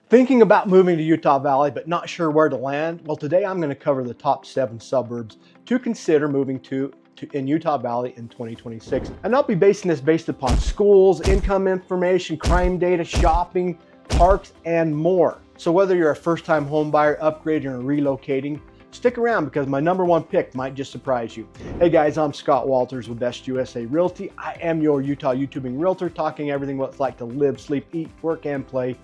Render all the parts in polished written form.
Thinking about moving to Utah Valley, but not sure where to land? Well, today I'm going to cover the top 7 suburbs to consider moving to in Utah Valley in 2026. And I'll be basing this based upon schools, income information, crime data, shopping, parks, and more. So whether you're a first-time home buyer, upgrading, or relocating, stick around because my #1 pick might just surprise you. Hey guys, I'm Scott Walters with Best USA Realty. I am your Utah YouTubing realtor, talking everything what it's like to live, sleep, eat, work, and play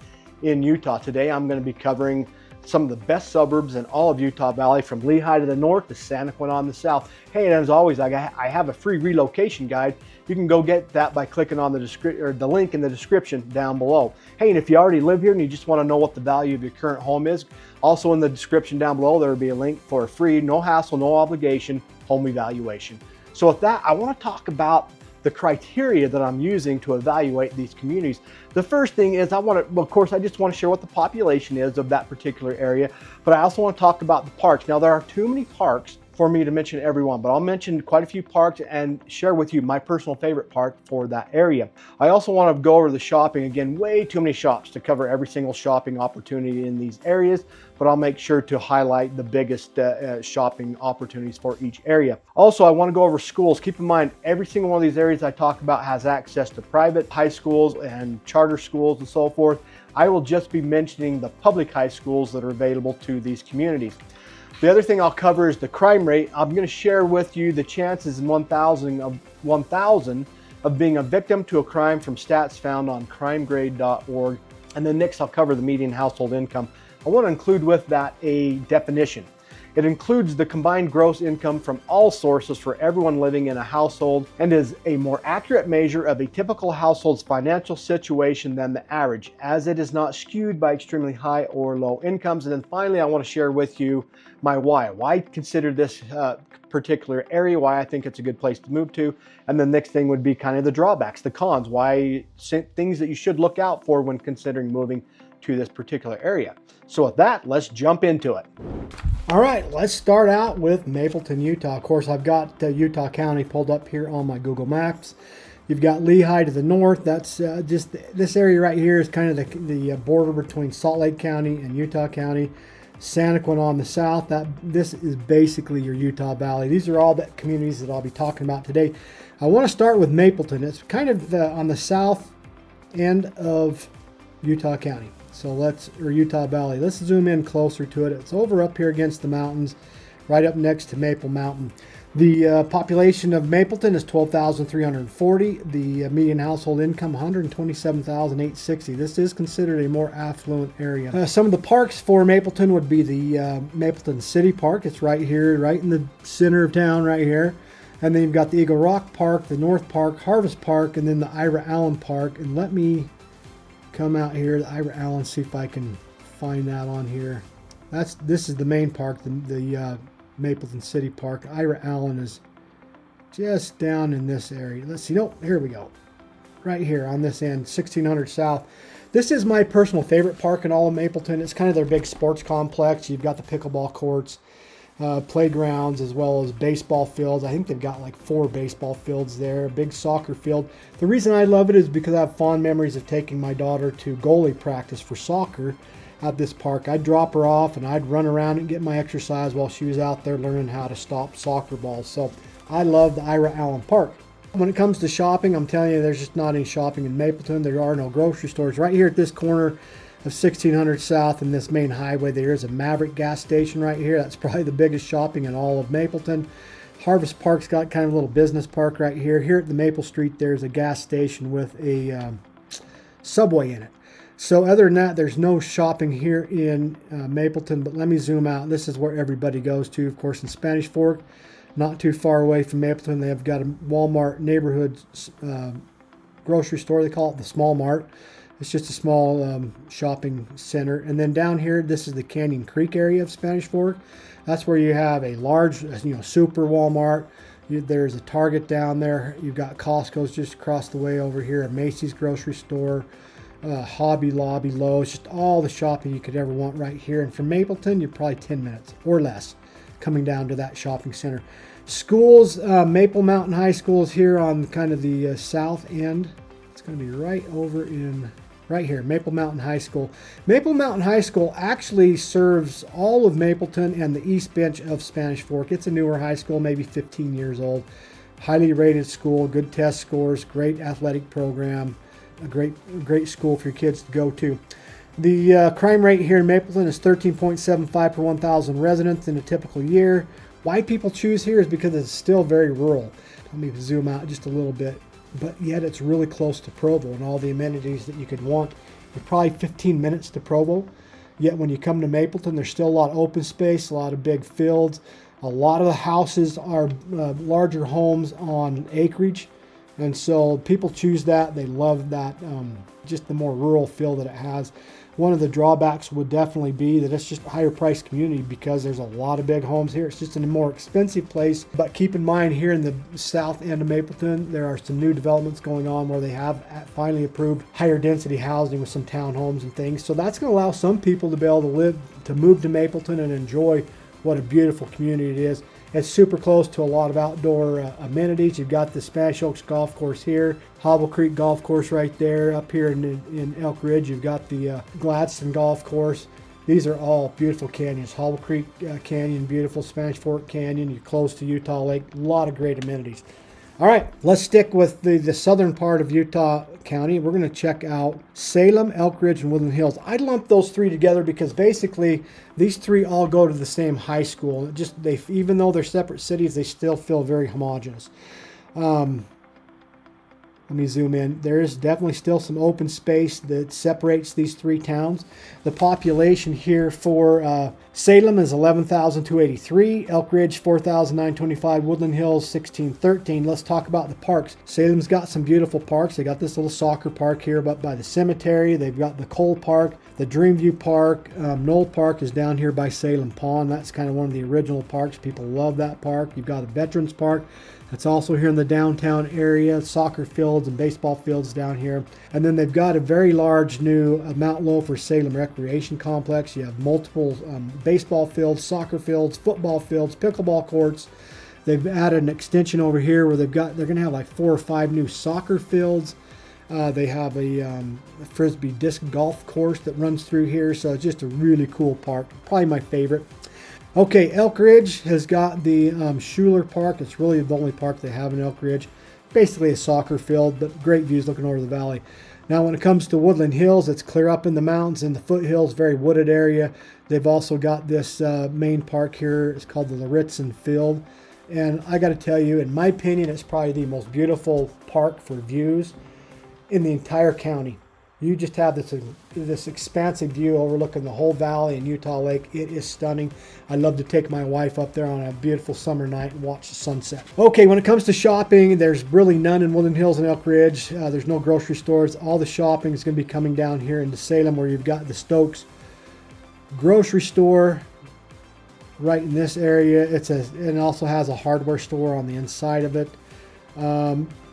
in Utah. Today I'm going to be covering some of the best suburbs in all of Utah Valley, from Lehi to the north to Santaquin on the south. Hey, and as always, I have a free relocation guide. You can go get that by clicking on the link in the description down below. Hey, and if you already live here and you just want to know what the value of your current home is, also in the description down below there will be a link for a free, no hassle, no obligation home evaluation. So with that, I want to talk about the criteria that I'm using to evaluate these communities. The first thing is of course, I just want to share what the population is of that particular area, but I also want to talk about the parks. Now, there are too many parks for me to mention every one, but I'll mention quite a few parks and share with you my personal favorite park for that area. I also want to go over the shopping. Again, way too many shops to cover every single shopping opportunity in these areas, but I'll make sure to highlight the biggest shopping opportunities for each area. Also, I want to go over schools. Keep in mind, every single one of these areas I talk about has access to private high schools and charter schools and so forth. I will just be mentioning the public high schools that are available to these communities. The other thing I'll cover is the crime rate. I'm going to share with you the chances in 1,000 of being a victim to a crime from stats found on crimegrade.org. And then next I'll cover the median household income. I want to include with that a definition. It includes the combined gross income from all sources for everyone living in a household and is a more accurate measure of a typical household's financial situation than the average, as it is not skewed by extremely high or low incomes. And then finally, I want to share with you my why I consider this particular area, why I think it's a good place to move to. And the next thing would be kind of the drawbacks, the cons, things that you should look out for when considering moving to this particular area. So with that, let's jump into it. All right, let's start out with Mapleton, Utah. Of course, I've got Utah County pulled up here on my Google Maps. You've got Lehi to the north. That's just this area right here is kind of the border between Salt Lake County and Utah County. Santaquin on the south. This is basically your Utah Valley. These are all the communities that I'll be talking about today. I want to start with Mapleton. It's kind of on the south end of Utah County. Or Utah Valley. Let's zoom in closer to it. It's over up here against the mountains, right up next to Maple Mountain. The population of Mapleton is 12,340. The median household income, 127,860. This is considered a more affluent area. Some of the parks for Mapleton would be the Mapleton City Park. It's right here, right in the center of town right here. And then you've got the Eagle Rock Park, the North Park, Harvest Park, and then the Ira Allen Park. And let me come out here to Ira Allen, see if I can find that on here. This is the main park, the Mapleton City Park. Ira Allen is just down in this area. Let's see. No, here we go. Right here on this end, 1600 South. This is my personal favorite park in all of Mapleton. It's kind of their big sports complex. You've got the pickleball courts, playgrounds, as well as baseball fields. I think they've got like 4 baseball fields there, a big soccer field. The reason I love it is because I have fond memories of taking my daughter to goalie practice for soccer at this park. I'd drop her off and I'd run around and get my exercise while she was out there learning how to stop soccer balls. So I love the Ira Allen Park. When it comes to shopping, I'm telling you, there's just not any shopping in Mapleton. There are no grocery stores. Right here at this corner of 1600 South and this main highway, there is a Maverick gas station right here. That's probably the biggest shopping in all of Mapleton. Harvest Park's got kind of a little business park right here. Here at the Maple Street, there's a gas station with a Subway in it. So other than that, there's no shopping here in Mapleton, but let me zoom out. This is where everybody goes to, of course, in Spanish Fork, not too far away from Mapleton. They've got a Walmart neighborhood grocery store. They call it the Small Mart. It's just a small shopping center. And then down here, this is the Canyon Creek area of Spanish Fork. That's where you have a large, super Walmart. There's a Target down there. You've got Costco's just across the way over here, a Macy's grocery store, Hobby Lobby, Lowe's, just all the shopping you could ever want right here. And from Mapleton, you're probably 10 minutes or less coming down to that shopping center. Schools, Maple Mountain High School is here on kind of the south end. It's going to be right right here, Maple Mountain High School. Maple Mountain High School actually serves all of Mapleton and the East Bench of Spanish Fork. It's a newer high school, maybe 15 years old. Highly rated school, good test scores, great athletic program, a great school for your kids to go to. The crime rate here in Mapleton is 13.75 per 1,000 residents in a typical year. Why people choose here is because it's still very rural. Let me zoom out just a little bit. But yet it's really close to Provo and all the amenities that you could want. You're probably 15 minutes to Provo. Yet when you come to Mapleton, there's still a lot of open space, a lot of big fields. A lot of the houses are larger homes on acreage. And so people choose that. They love that, just the more rural feel that it has. One of the drawbacks would definitely be that it's just a higher priced community because there's a lot of big homes here. It's just in a more expensive place. But keep in mind, here in the south end of Mapleton, there are some new developments going on where they have finally approved higher density housing with some townhomes and things. So that's going to allow some people to be able to move to Mapleton and enjoy what a beautiful community it is. It's super close to a lot of outdoor amenities. You've got the Spanish Oaks Golf Course here, Hobble Creek Golf Course right there. Up here in Elk Ridge, you've got the Gladstone Golf Course. These are all beautiful canyons. Hobble Creek Canyon, beautiful. Spanish Fork Canyon, you're close to Utah Lake. A lot of great amenities. All right, let's stick with the southern part of Utah County. We're going to check out Salem, Elk Ridge, and Woodland Hills. I lumped those three together because basically these three all go to the same high school. Even though they're separate cities, they still feel very homogeneous. Let me zoom in. There is definitely still some open space that separates these three towns. The population here for Salem is 11,283, Elk Ridge 4,925, Woodland Hills 1,613. Let's talk about the parks. Salem's got some beautiful parks. They got this little soccer park here by the cemetery. They've got the Cole Park, the Dreamview Park. Knoll Park is down here by Salem Pond. That's kind of one of the original parks. People love that park. You've got a Veterans Park. It's also here in the downtown area, soccer fields and baseball fields down here. And then they've got a very large new Mount Loafer Salem Recreation Complex. You have multiple baseball fields, soccer fields, football fields, pickleball courts. They've added an extension over here where they're going to have like 4 or 5 new soccer fields. They have a Frisbee disc golf course that runs through here. So it's just a really cool park, probably my favorite. Okay, Elk Ridge has got the Schuler Park. It's really the only park they have in Elk Ridge. Basically a soccer field, but great views looking over the valley. Now when it comes to Woodland Hills, it's clear up in the mountains, in the foothills, very wooded area. They've also got this main park here. It's called the Laritzen Field. And I got to tell you, in my opinion, it's probably the most beautiful park for views in the entire county. You just have this expansive view overlooking the whole valley and Utah Lake. It is stunning. I'd love to take my wife up there on a beautiful summer night and watch the sunset. Okay, when it comes to shopping, there's really none in Woodland Hills and Elk Ridge. There's no grocery stores. All the shopping is going to be coming down here into Salem, where you've got the Stokes grocery store right in this area. It also has a hardware store on the inside of it.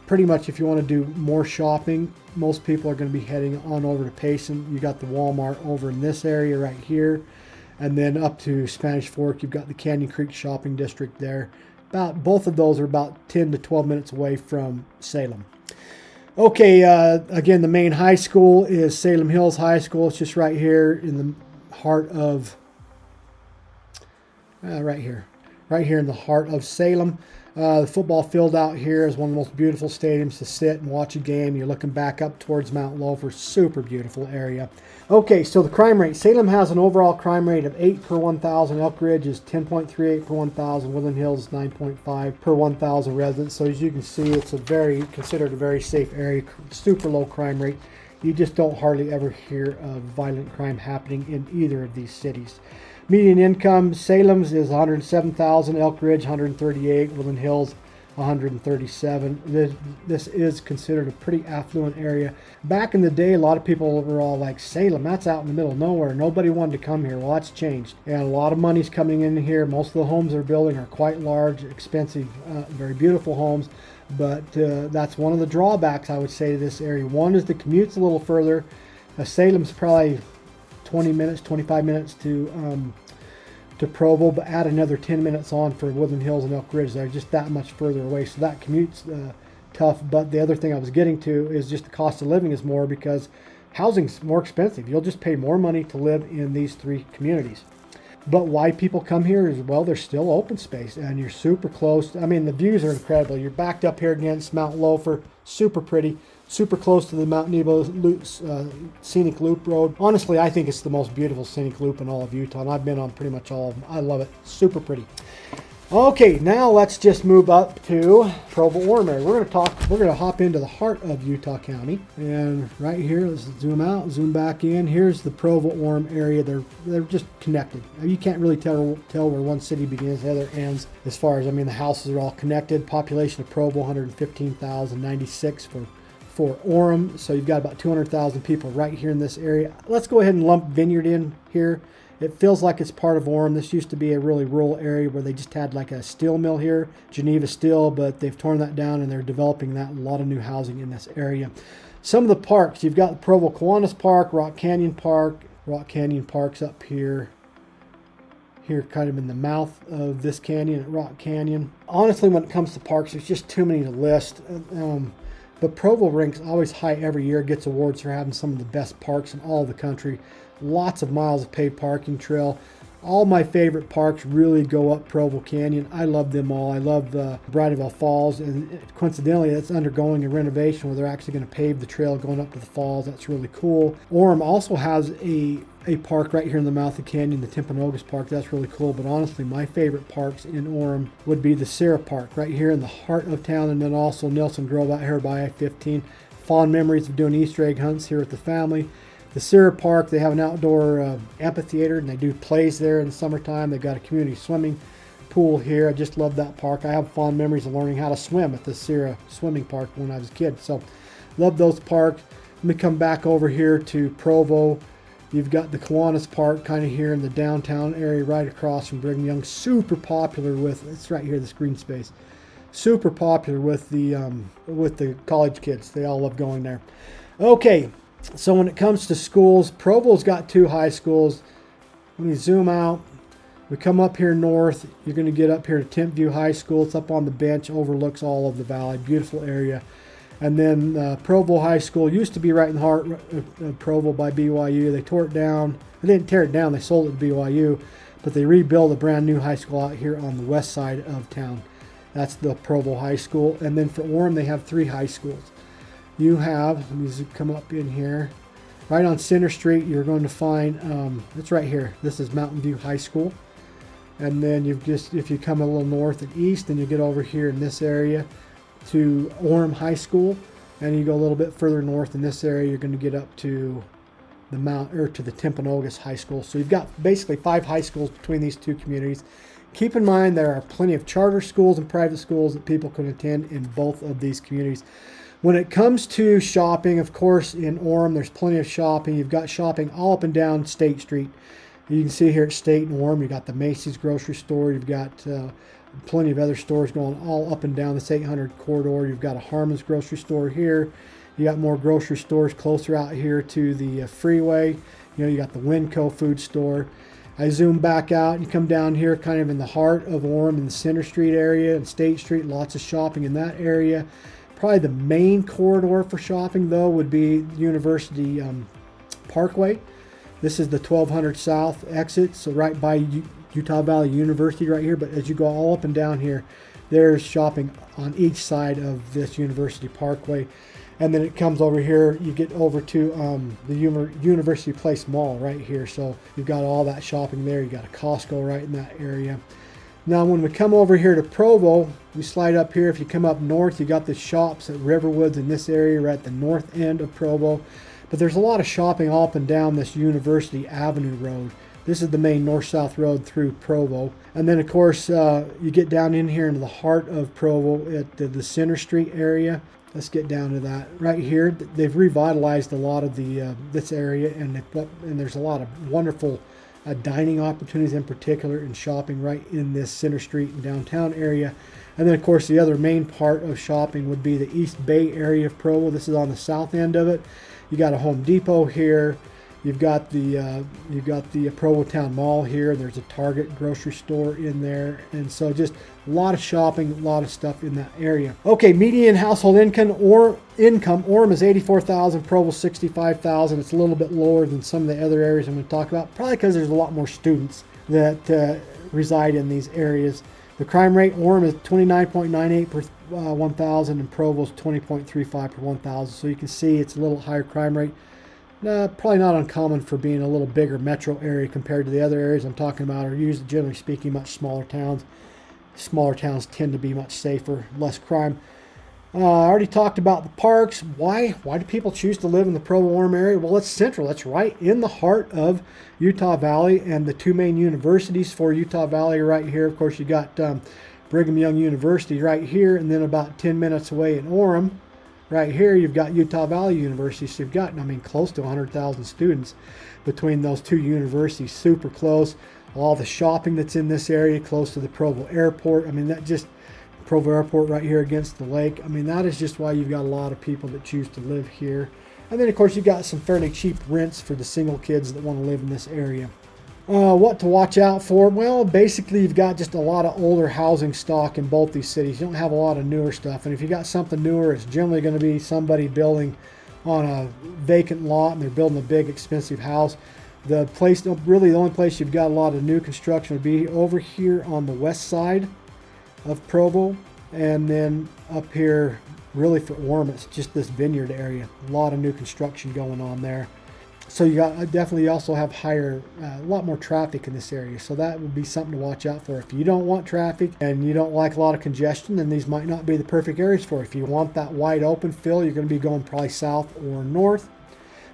Pretty much if you want to do more shopping, most people are going to be heading on over to Payson. You got the Walmart over in this area right here. And then up to Spanish Fork, you've got the Canyon Creek Shopping District there. Both of those are about 10 to 12 minutes away from Salem. Okay, again, the main high school is Salem Hills High School. It's just right here in the heart of, right here in the heart of Salem. The football field out here is one of the most beautiful stadiums to sit and watch a game. You're looking back up towards Mount Loafer. Super beautiful area. Okay, so the crime rate. Salem has an overall crime rate of 8 per 1,000. Elk Ridge is 10.38 per 1,000. Woodland Hills is 9.5 per 1,000 residents. So as you can see, it's considered a very safe area. Super low crime rate. You just don't hardly ever hear of violent crime happening in either of these cities. Median income, Salem's is 107,000, Elk Ridge 138, Woodland Hills 137. This is considered a pretty affluent area. Back in the day, a lot of people were all like, Salem, that's out in the middle of nowhere. Nobody wanted to come here. Well, that's changed. And a lot of money's coming in here. Most of the homes they're building are quite large, expensive, very beautiful homes. But that's one of the drawbacks, I would say, to this area. One is the commute's a little further. Salem's probably 20 minutes, 25 minutes to Provo, but add another 10 minutes on for Woodland Hills and Elk Ridge. They're just that much further away, so that commute's tough. But the other thing I was getting to is just the cost of living is more, because housing's more expensive. You'll just pay more money to live in these three communities. But why people come here is, well, there's still open space and you're super close. I mean, the views are incredible. You're backed up here against Mount Loafer, super pretty, super close to the Mount Nebo scenic loop road. Honestly, I think it's the most beautiful scenic loop in all of Utah, and I've been on pretty much all of them. I love it, super pretty. Okay, now let's just move up to Provo-Orem area. We're going to hop into the heart of Utah County. And right here, let's zoom out, zoom back in. Here's the Provo-Orem area. They're just connected. You can't really tell where one city begins, the other ends. As far as, I mean, the houses are all connected. Population of Provo, 115,096 for Orem. So you've got about 200,000 people right here in this area. Let's go ahead and lump Vineyard in here. It feels like it's part of Orem. This used to be a really rural area where they just had like a steel mill here, Geneva Steel, but they've torn that down and they're developing that. A lot of new housing in this area. Some of the parks, you've got Provo Kiwanis Park, Rock Canyon Park. Rock Canyon Park's up here. Here kind of in the mouth of this canyon at Rock Canyon. Honestly, when it comes to parks, there's just too many to list. But Provo ranks always high every year, gets awards for having some of the best parks in all of the country. Lots of miles of paved parking trail. All my favorite parks really go up Provo Canyon. I love them all. I love Bridalveil Falls, and coincidentally, that's undergoing a renovation where they're actually going to pave the trail going up to the falls. That's really cool. Orem also has a park right here in the mouth of the canyon, the Timpanogos Park. That's really cool. But honestly, my favorite parks in Orem would be the Sierra Park right here in the heart of town, and then also Nelson Grove out here by I-15. Fond memories of doing Easter egg hunts here with the family. The Sierra Park, they have an outdoor amphitheater, and they do plays there in the summertime. They've got a community swimming pool here. I just love that park. I have fond memories of learning how to swim at the Sierra Swimming Park when I was a kid. So, love those parks. Let me come back over here to Provo. You've got the Kiwanis Park kind of here in the downtown area right across from Brigham Young. Super popular with, it's right here, this green space. Super popular with the college kids. They all love going there. Okay. So when it comes to schools, Provo's got 2 high schools. When you zoom out, we come up here north, you're going to get up here to Tentview High School. It's up on the bench, overlooks all of the valley, beautiful area. And then Provo High School used to be right in the heart of Provo by BYU. They tore it down. They didn't tear it down, they sold it to BYU, but they rebuilt a brand new high school out here on the west side of town. That's the Provo High School. And then for Orem, they have 3 high schools. You have, let me come up in here, right on Center Street, you're going to find, it's right here. This is Mountain View High School. And then if you come a little north and east, then you get over here in this area to Orem High School. And you go a little bit further north in this area, you're going to get up to the to the Timpanogos High School. So you've got basically 5 high schools between these 2 communities. Keep in mind there are plenty of charter schools and private schools that people can attend in both of these communities. When it comes to shopping, of course, in Orem, there's plenty of shopping. You've got shopping all up and down State Street. You can see here at State and Orem, you've got the Macy's grocery store. You've got plenty of other stores going all up and down this 800 corridor. You've got a Harmon's grocery store here. You got more grocery stores closer out here to the freeway. You know, you got the Winco food store. I zoom back out and you come down here kind of in the heart of Orem in the Center Street area and State Street. Lots of shopping in that area. Probably the main corridor for shopping, though, would be University Parkway. This is the 1200 South exit, so right by Utah Valley University right here. But as you go all up and down here, there's shopping on each side of this University Parkway. And then it comes over here, you get over to the University Place Mall right here. So you've got all that shopping there. You got a Costco right in that area. Now, when we come over here to Provo, we slide up here. If you come up north, you got the shops at Riverwoods in this area. We're at the north end of Provo. But there's a lot of shopping all up and down this University Avenue Road. This is the main north-south road through Provo. And then, of course, you get down in here into the heart of Provo at the Center Street area. Let's get down to that. Right here, they've revitalized a lot of this area, and there's a lot of wonderful dining opportunities in particular and shopping right in this Center Street and downtown area. And then, of course, the other main part of shopping would be the East Bay area of Provo. This is on the south end of it. You got a Home Depot here. You've got the Provo Town Mall here. There's a Target grocery store in there, and so just a lot of shopping, a lot of stuff in that area. Okay, median household income Orem is 84,000, Provo 65,000. It's a little bit lower than some of the other areas I'm going to talk about, probably because there's a lot more students that reside in these areas. The crime rate, Orem is 29.98 per 1,000, and Provo is 20.35 per 1,000. So you can see it's a little higher crime rate. Probably not uncommon for being a little bigger metro area compared to the other areas I'm talking about, are usually, generally speaking, much smaller towns. Smaller towns tend to be much safer, less crime. I already talked about the parks. Why do people choose to live in the Provo-Orem area? Well, it's central. It's right in the heart of Utah Valley, and the two main universities for Utah Valley are right here. Of course, you got Brigham Young University right here, and then about 10 minutes away in Orem, right here, you've got Utah Valley University. So you've got, close to 100,000 students between those two universities, super close. All the shopping that's in this area, close to the Provo Airport. Provo Airport right here against the lake. That is just why you've got a lot of people that choose to live here. And then, of course, you've got some fairly cheap rents for the single kids that want to live in this area. What to watch out for? Well, basically, you've got just a lot of older housing stock in both these cities. You don't have a lot of newer stuff. And if you got something newer, it's generally going to be somebody building on a vacant lot, and they're building a big, expensive house. The only place you've got a lot of new construction would be over here on the west side of Provo, and then up here really for Orem, it's just this vineyard area. A lot of new construction going on there. So you also have a lot more traffic in this area. So that would be something to watch out for. If you don't want traffic and you don't like a lot of congestion, then these might not be the perfect areas for you. If you want that wide open fill, you're going to be going probably south or north.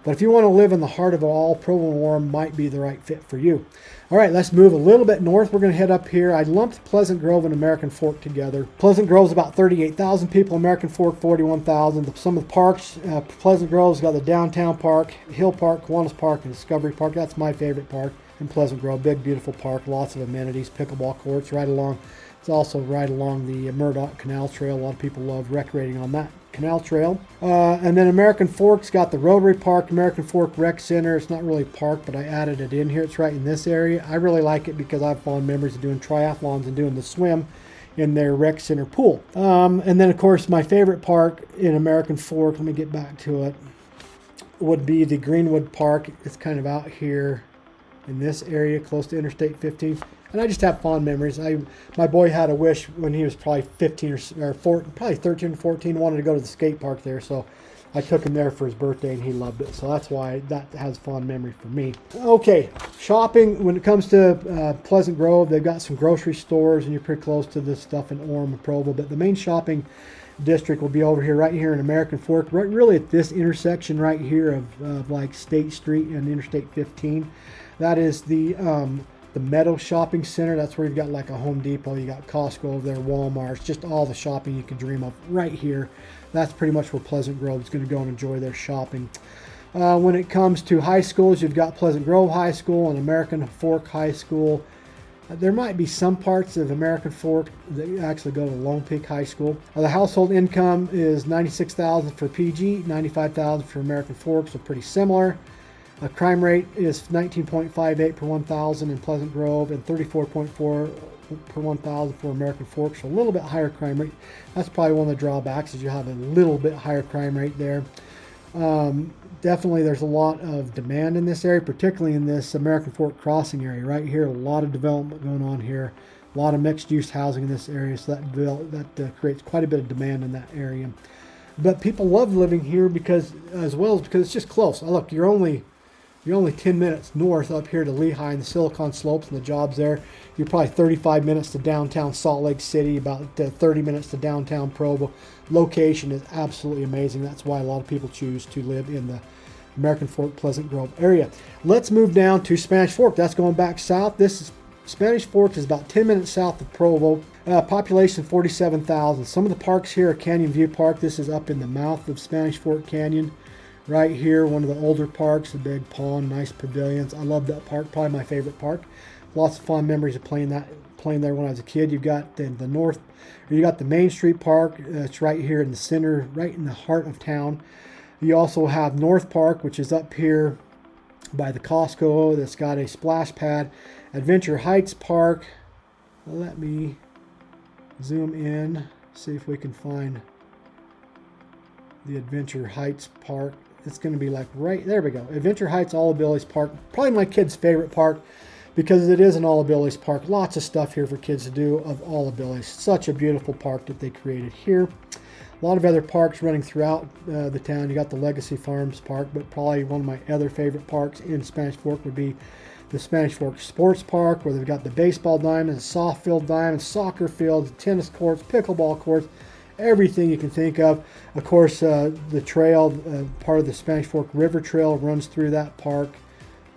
But if you want to live in the heart of it all, Provo and Orem might be the right fit for you. All right, let's move a little bit north. We're going to head up here. I lumped Pleasant Grove and American Fork together. Pleasant Grove's about 38,000 people. American Fork, 41,000. Some of the parks, Pleasant Grove's got the Downtown Park, Hill Park, Kiwanis Park, and Discovery Park. That's my favorite park in Pleasant Grove. Big, beautiful park. Lots of amenities, pickleball courts right along. It's also right along the Murdoch Canal Trail. A lot of people love recreating on that canal trail. And then American Fork's got the Rotary Park, American Fork Rec Center. It's not really a park, but I added it in here. It's right in this area. I really like it because I have fond memories of doing triathlons and doing the swim in their rec center pool. And then, of course, my favorite park in American Fork, let me get back to it, would be the Greenwood Park. It's kind of out here in this area, close to Interstate 15. And I just have fond memories. My boy had a wish when he was probably 15 or 14, probably 13 or 14, wanted to go to the skate park there. So I took him there for his birthday, and he loved it. So that's why that has fond memory for me. Okay, shopping. When it comes to Pleasant Grove, they've got some grocery stores, and you're pretty close to this stuff in Orem and Provo. But the main shopping district will be over here, right here in American Fork, right really at this intersection right here of like State Street and Interstate 15. That is the Meadow Shopping Center. That's where you've got like a Home Depot, you got Costco over there, Walmart, just all the shopping you can dream of right here. That's pretty much where Pleasant Grove is going to go and enjoy their shopping. When it comes to high schools, you've got Pleasant Grove High School and American Fork High School. There might be some parts of American Fork that actually go to Lone Peak High School. The household income is $96,000 for PG, $95,000 for American Fork, so pretty similar. Crime rate is 19.58 per 1,000 in Pleasant Grove and 34.4 per 1,000 for American Fork, so a little bit higher crime rate. That's probably one of the drawbacks, is you have a little bit higher crime rate there. Definitely there's a lot of demand in this area, particularly in this American Fork Crossing area right here. A lot of development going on here, a lot of mixed-use housing in this area, so that creates quite a bit of demand in that area. But people love living here because it's just close. Look, you're only 10 minutes north up here to Lehi and the Silicon Slopes and the jobs there. You're probably 35 minutes to downtown Salt Lake City, about 30 minutes to downtown Provo. Location is absolutely amazing. That's why a lot of people choose to live in the American Fork, Pleasant Grove area. Let's move down to Spanish Fork. That's going back south. Spanish Fork is about 10 minutes south of Provo. Population 47,000. Some of the parks here are Canyon View Park. This is up in the mouth of Spanish Fork Canyon. Right here, one of the older parks, a big pond, nice pavilions. I love that park, probably my favorite park. Lots of fond memories of playing there when I was a kid. You've got the Main Street Park. It's right here in the center, right in the heart of town. You also have North Park, which is up here by the Costco that's got a splash pad. Adventure Heights Park. Let me zoom in, see if we can find the Adventure Heights Park. It's going to be like right there we go. Adventure Heights All-Abilities Park. Probably my kid's favorite park because it is an all-abilities park. Lots of stuff here for kids to do of all abilities. Such a beautiful park that they created here. A lot of other parks running throughout the town. You got the Legacy Farms Park, but probably one of my other favorite parks in Spanish Fork would be the Spanish Fork Sports Park, where they've got the baseball diamonds, soft field diamonds, soccer fields, tennis courts, pickleball courts, everything you can think of. Of course, the trail, part of the Spanish Fork River Trail runs through that park.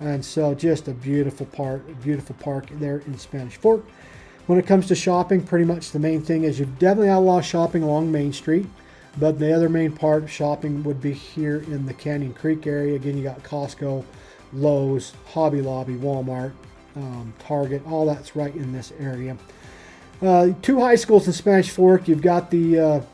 And so just a beautiful park there in Spanish Fork. When it comes to shopping, pretty much the main thing is you've definitely got a lot of shopping along Main Street. But the other main part of shopping would be here in the Canyon Creek area. Again, you got Costco, Lowe's, Hobby Lobby, Walmart, Target, all that's right in this area. Two high schools in Spanish Fork. You've got the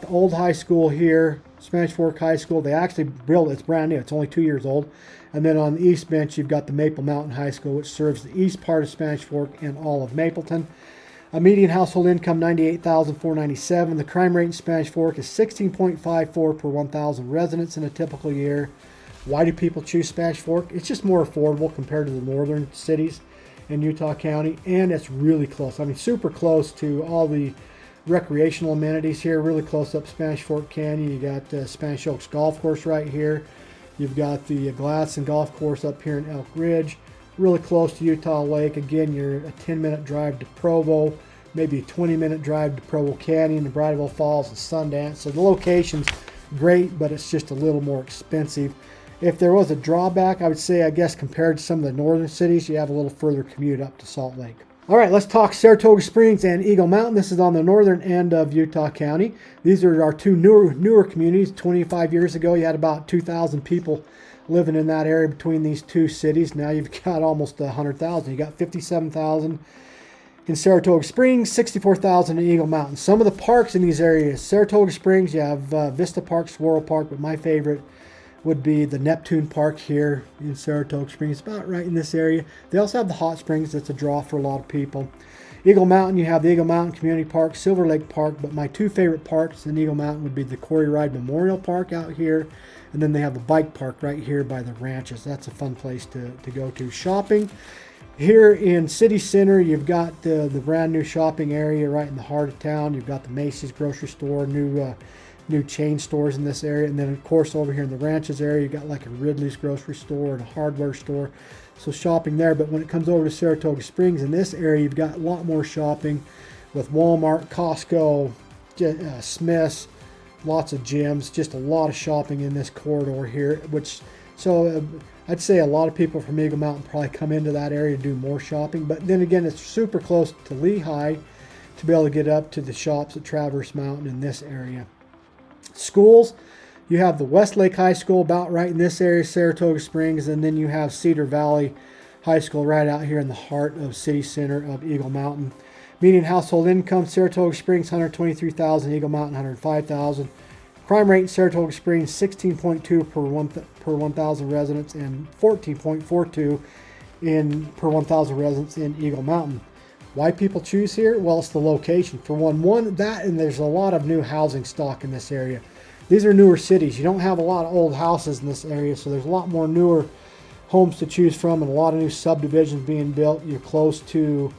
old high school here, Spanish Fork High School. They actually built it. It's brand new. It's only 2 years old. And then on the east bench, you've got the Maple Mountain High School, which serves the east part of Spanish Fork and all of Mapleton. A median household income, $98,497. The crime rate in Spanish Fork is 16.54 per 1,000 residents in a typical year. Why do people choose Spanish Fork? It's just more affordable compared to the northern cities in Utah County, and it's really close. I mean, super close to all the recreational amenities here, really close up Spanish Fork Canyon. You got Spanish Oaks Golf Course right here. You've got the Gladson Golf Course up here in Elk Ridge, really close to Utah Lake. Again, you're a 10-minute drive to Provo, maybe a 20-minute drive to Provo Canyon, and Bridalveil Falls, and Sundance. So the location's great, but it's just a little more expensive. If there was a drawback, I would say, I guess, compared to some of the northern cities, you have a little further commute up to Salt Lake. All right, let's talk Saratoga Springs and Eagle Mountain. This is on the northern end of Utah County. These are our two newer communities. 25 years ago, you had about 2,000 people living in that area between these two cities. Now you've got almost 100,000. You got 57,000 in Saratoga Springs, 64,000 in Eagle Mountain. Some of the parks in these areas, Saratoga Springs, you have Vista Park, Swirl Park, but my favorite would be the Neptune Park here in Saratoga Springs, about right in this area. They also have the Hot Springs. That's a draw for a lot of people. Eagle Mountain, you have the Eagle Mountain Community Park, Silver Lake Park, but my two favorite parks in Eagle Mountain would be the Quarry Ride Memorial Park out here, and then they have the bike park right here by the ranches. That's a fun place to go to. Shopping, here in City Center, you've got the brand new shopping area right in the heart of town. You've got the Macy's grocery store, new chain stores in this area, and then of course over here in the ranches area you got like a Ridley's grocery store and a hardware store, so shopping there. But when it comes over to Saratoga Springs, in this area you've got a lot more shopping with Walmart, Costco, Smith's, lots of gyms, just a lot of shopping in this corridor here, I'd say a lot of people from Eagle Mountain probably come into that area to do more shopping. But then again, it's super close to Lehi to be able to get up to the shops at Traverse Mountain in this area. Schools, you have the Westlake High School about right in this area, Saratoga Springs, and then you have Cedar Valley High School right out here in the heart of City Center of Eagle Mountain. Median household income, Saratoga Springs, $123,000, Eagle Mountain, $105,000. Crime rate in Saratoga Springs, 16.2 per 1,000 residents and 14.42 per 1,000 residents in Eagle Mountain. Why people choose here? Well, it's the location. For one, that, and there's a lot of new housing stock in this area. These are newer cities. You don't have a lot of old houses in this area, so there's a lot more newer homes to choose from and a lot of new subdivisions being built. You're close to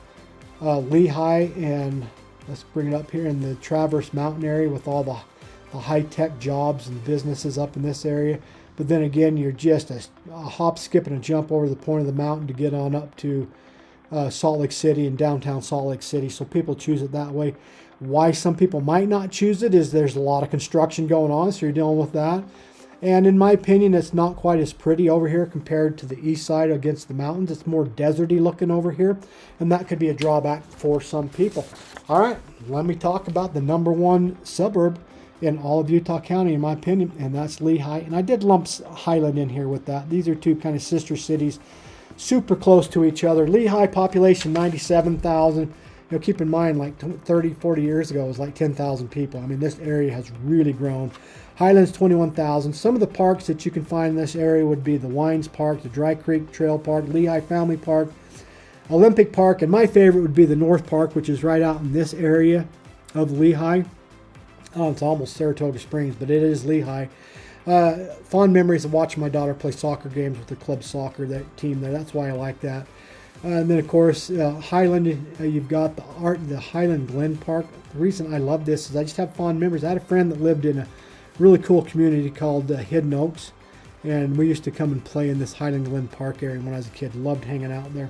Lehi, and let's bring it up here in the Traverse Mountain area with all the high-tech jobs and businesses up in this area. But then again, you're just a hop, skip, and a jump over the point of the mountain to get on up to Salt Lake City and downtown Salt Lake City, so people choose it that way. Why some people might not choose it is there's a lot of construction going on, so you're dealing with that. And in my opinion, it's not quite as pretty over here compared to the east side against the mountains. It's more deserty looking over here, and that could be a drawback for some people. All right, let me talk about the number one suburb in all of Utah County, in my opinion, and that's Lehi. And I did lump Highland in here with that. These are two kind of sister cities, super close to each other. Lehi population 97,000. Keep in mind, like 30, 40 years ago, it was like 10,000 people. I mean, this area has really grown. Highland's 21,000. Some of the parks that you can find in this area would be the Wines Park, the Dry Creek Trail Park, Lehi Family Park, Olympic Park, and my favorite would be the North Park, which is right out in this area of Lehi. Oh, it's almost Saratoga Springs, but it is Lehi. Fond memories of watching my daughter play soccer games with her club soccer, that team there. That's why I like that. And then, of course, Highland, you've got the Highland Glen Park. The reason I love this is I just have fond memories. I had a friend that lived in a really cool community called Hidden Oaks, and we used to come and play in this Highland Glen Park area when I was a kid. Loved hanging out there.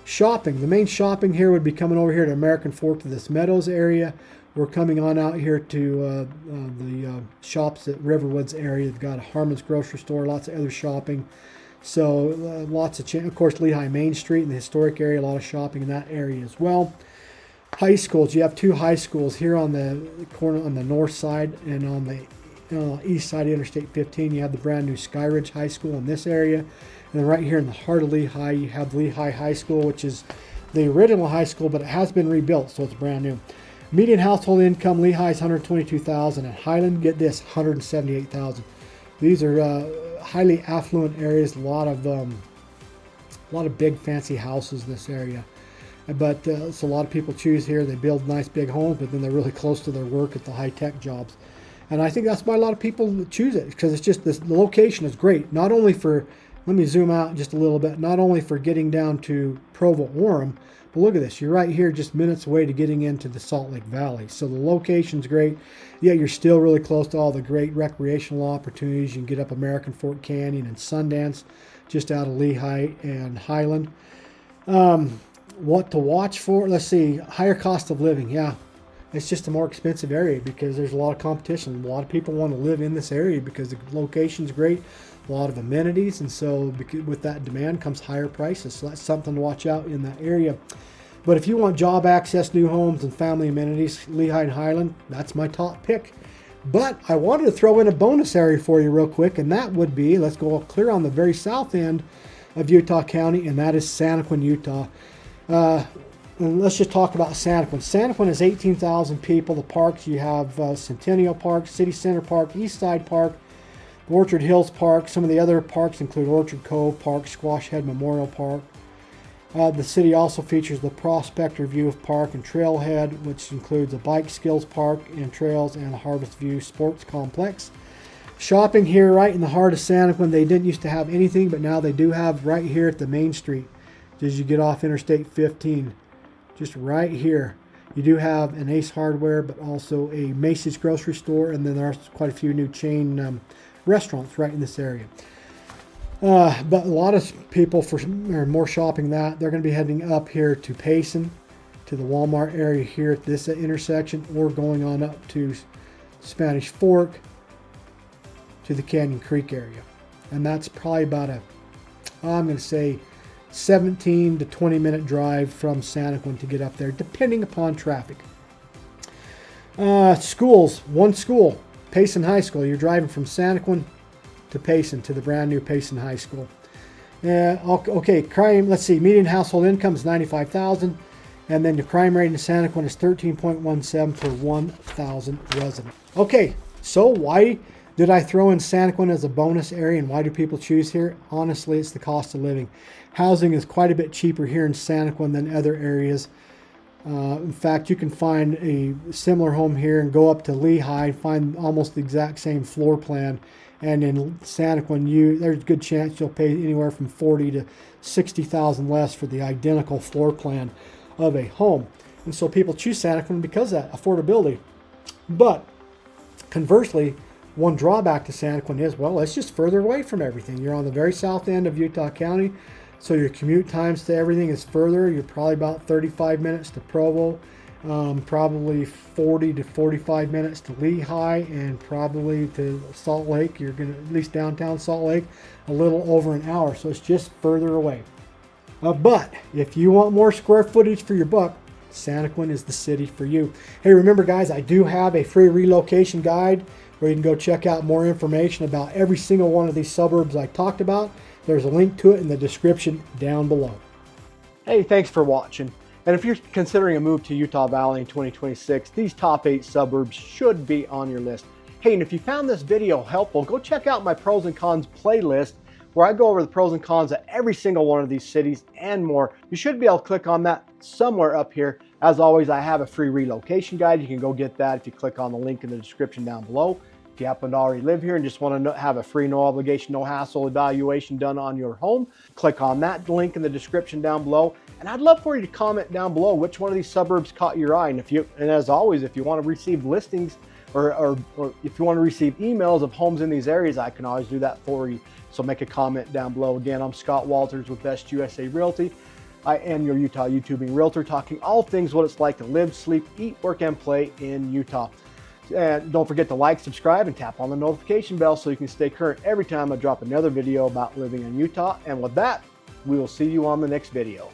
Shopping. The main shopping here would be coming over here to American Fork to this Meadows area. We're coming on out here to the shops at Riverwoods area. They've got a Harmon's grocery store, lots of other shopping. So lots of, of course, Lehi Main Street in the historic area, a lot of shopping in that area as well. High schools. You have two high schools here on the corner on the north side, and on the east side of Interstate 15, you have the brand new Skyridge High School in this area. And then right here in the heart of Lehi, you have Lehi High School, which is the original high school, but it has been rebuilt, so it's brand new. Median household income, Lehi is $122,000, and Highland, get this, $178,000. These are highly affluent areas. A lot of big fancy houses in this area. But so a lot of people choose here. They build nice big homes, but then they're really close to their work at the high-tech jobs. And I think that's why a lot of people choose it, because it's just the location is great. Not only for, let me zoom out just a little bit, not only for getting down to Provo, Orem, but look at this. You're right here just minutes away to getting into the Salt Lake Valley. So the location's great. Yeah, you're still really close to all the great recreational opportunities. You can get up American Fork Canyon and Sundance just out of Lehi and Highland. What to watch for? Let's see. Higher cost of living. Yeah, it's just a more expensive area because there's a lot of competition. A lot of people want to live in this area because the location's great. A lot of amenities, and so with that demand comes higher prices. So that's something to watch out in that area. But if you want job access, new homes, and family amenities, Lehi and Highland, that's my top pick. But I wanted to throw in a bonus area for you real quick, and that would be, let's go clear on the very south end of Utah County, and that is Santaquin, Utah. And let's just talk about Santaquin. Santaquin is 18,000 people. The parks, you have Centennial Park, City Center Park, East Side Park, Orchard Hills Park. Some of the other parks include Orchard Cove Park, Squash Head Memorial Park. The city also features the Prospector View Park and Trailhead, which includes a Bike Skills Park and Trails and a Harvest View Sports Complex. Shopping here right in the heart of Santaquin. They didn't used to have anything, but now they do have right here at the main street as you get off Interstate 15. Just right here. You do have an Ace Hardware, but also a Macy's grocery store, and then there's quite a few new chain restaurants right in this area. But a lot of people are more shopping that. They're going to be heading up here to Payson, to the Walmart area here at this intersection, or going on up to Spanish Fork to the Canyon Creek area. And that's probably about I'm going to say 17 to 20 minute drive from Santaquin to get up there, depending upon traffic. Schools, one school, Payson High School. You're driving from Santaquin to Payson, to the brand new Payson High School. Okay, crime, let's see, median household income is $95,000, and then the crime rate in Santaquin is 13.17 per 1,000 residents. Okay, so why did I throw in Santaquin as a bonus area, and why do people choose here? Honestly, it's the cost of living. Housing is quite a bit cheaper here in Santaquin than other areas. In fact, you can find a similar home here and go up to Lehi and find almost the exact same floor plan. And in Santaquin, there's a good chance you'll pay anywhere from $40,000 to $60,000 less for the identical floor plan of a home. And so people choose Santaquin because of that affordability. But conversely, one drawback to Santaquin is, well, it's just further away from everything. You're on the very south end of Utah County, so your commute times to everything is further. You're probably about 35 minutes to Provo, probably 40 to 45 minutes to Lehi, and probably to Salt Lake. You're going to, at least downtown Salt Lake, a little over an hour, so it's just further away. But if you want more square footage for your buck, Santaquin is the city for you. Hey, remember guys, I do have a free relocation guide where you can go check out more information about every single one of these suburbs I talked about. There's a link to it in the description down below. Hey, thanks for watching. And if you're considering a move to Utah Valley in 2026, these top 8 suburbs should be on your list. Hey, and if you found this video helpful, go check out my pros and cons playlist where I go over the pros and cons of every single one of these cities and more. You should be able to click on that somewhere up here. As always, I have a free relocation guide. You can go get that if you click on the link in the description down below. If you happen to already live here and just want to have a free, no obligation, no hassle evaluation done on your home, click on that link in the description down below. And I'd love for you to comment down below which one of these suburbs caught your eye. And as always, if you want to receive listings or if you want to receive emails of homes in these areas, I can always do that for you. So make a comment down below. Again, I'm Scott Walters with Best USA Realty. I am your Utah YouTubing realtor, talking all things what it's like to live, sleep, eat, work, and play in Utah. And don't forget to like, subscribe, and tap on the notification bell so you can stay current every time I drop another video about living in Utah. And with that, we will see you on the next video.